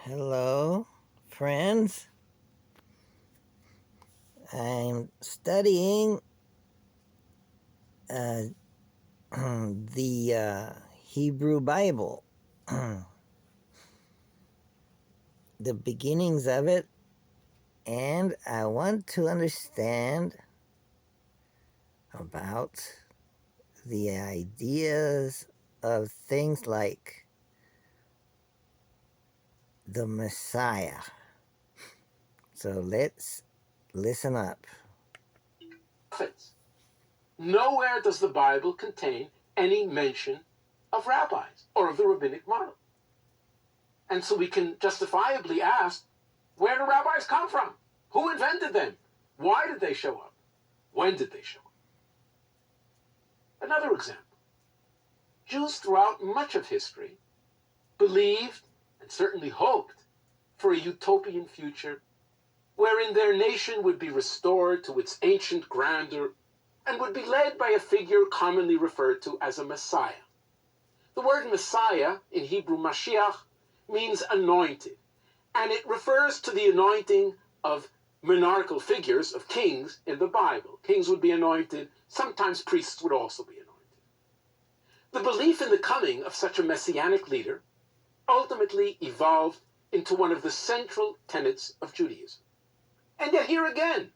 Hello, friends. I'm studying the Hebrew Bible, the beginnings of it, and I want to understand about the ideas of things like the Messiah. So let's listen up. Nowhere does the Bible contain any mention of rabbis or of the rabbinic model. And so we can justifiably ask, where do rabbis come from? Who invented them? Why did they show up? When did they show up? Another example. Jews throughout much of history believed and certainly hoped for a utopian future wherein their nation would be restored to its ancient grandeur and would be led by a figure commonly referred to as a Messiah. The word Messiah, in Hebrew Mashiach, means anointed, and it refers to the anointing of monarchical figures, of kings in the Bible. Kings would be anointed, sometimes priests would also be anointed. The belief in the coming of such a messianic leader ultimately evolved into one of the central tenets of Judaism. And yet here again,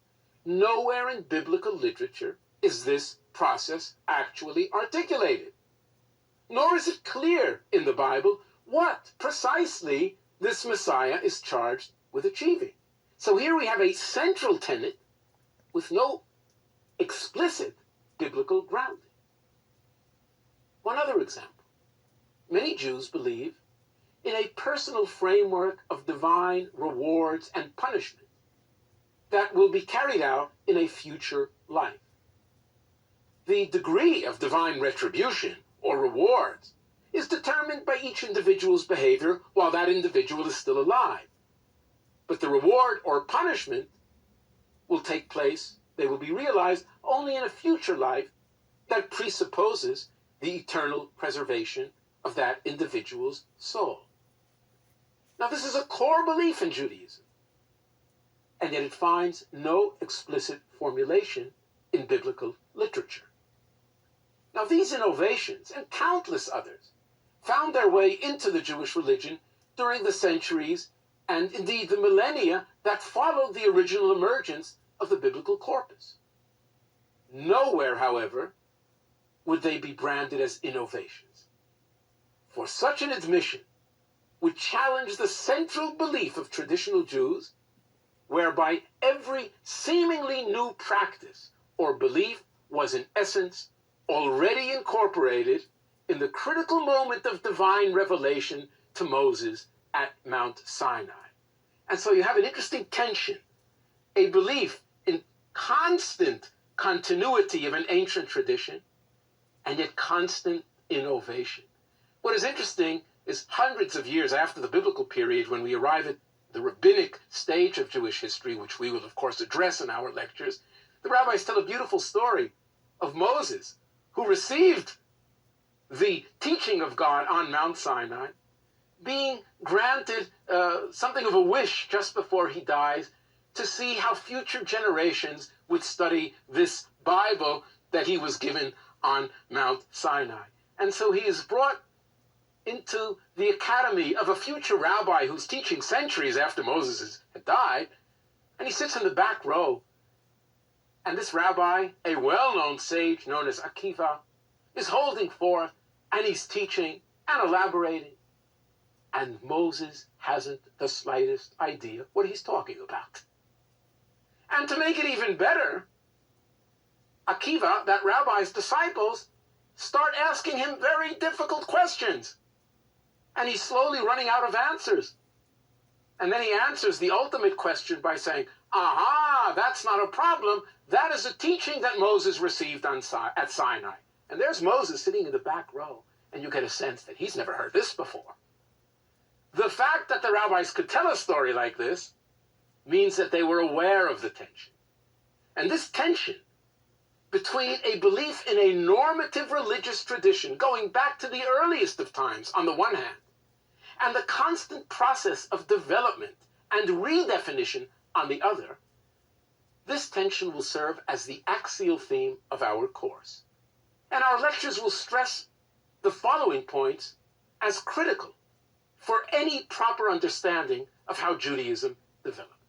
nowhere in biblical literature is this process actually articulated. Nor is it clear in the Bible what precisely this Messiah is charged with achieving. So here we have a central tenet with no explicit biblical grounding. One other example. Many Jews believe in a personal framework of divine rewards and punishment that will be carried out in a future life. The degree of divine retribution or rewards is determined by each individual's behavior while that individual is still alive. But the reward or punishment will take place, they will be realized only in a future life that presupposes the eternal preservation of that individual's soul. Now, this is a core belief in Judaism, and yet it finds no explicit formulation in biblical literature. Now, these innovations and countless others found their way into the Jewish religion during the centuries and indeed the millennia that followed the original emergence of the biblical corpus. Nowhere, however, would they be branded as innovations. For such an admission would challenge the central belief of traditional Jews, whereby every seemingly new practice or belief was in essence already incorporated in the critical moment of divine revelation to Moses at Mount Sinai. And so you have an interesting tension, a belief in constant continuity of an ancient tradition, and yet constant innovation. What is interesting is hundreds of years after the biblical period, when we arrive at the rabbinic stage of Jewish history, which we will of course address in our lectures, the rabbis tell a beautiful story of Moses, who received the teaching of God on Mount Sinai, being granted something of a wish just before he dies to see how future generations would study this Bible that he was given on Mount Sinai. And so he is brought into the academy of a future rabbi who's teaching centuries after Moses had died, and he sits in the back row. And this rabbi, a well-known sage known as Akiva, is holding forth, and he's teaching and elaborating. And Moses hasn't the slightest idea what he's talking about. And to make it even better, Akiva, that rabbi's disciples, start asking him very difficult questions. And he's slowly running out of answers. And then he answers the ultimate question by saying, aha, that's not a problem. That is a teaching that Moses received at Sinai. And there's Moses sitting in the back row, and you get a sense that he's never heard this before. The fact that the rabbis could tell a story like this means that they were aware of the tension. And this tension between a belief in a normative religious tradition going back to the earliest of times on the one hand, and the constant process of development and redefinition on the other, this tension will serve as the axial theme of our course. And our lectures will stress the following points as critical for any proper understanding of how Judaism developed.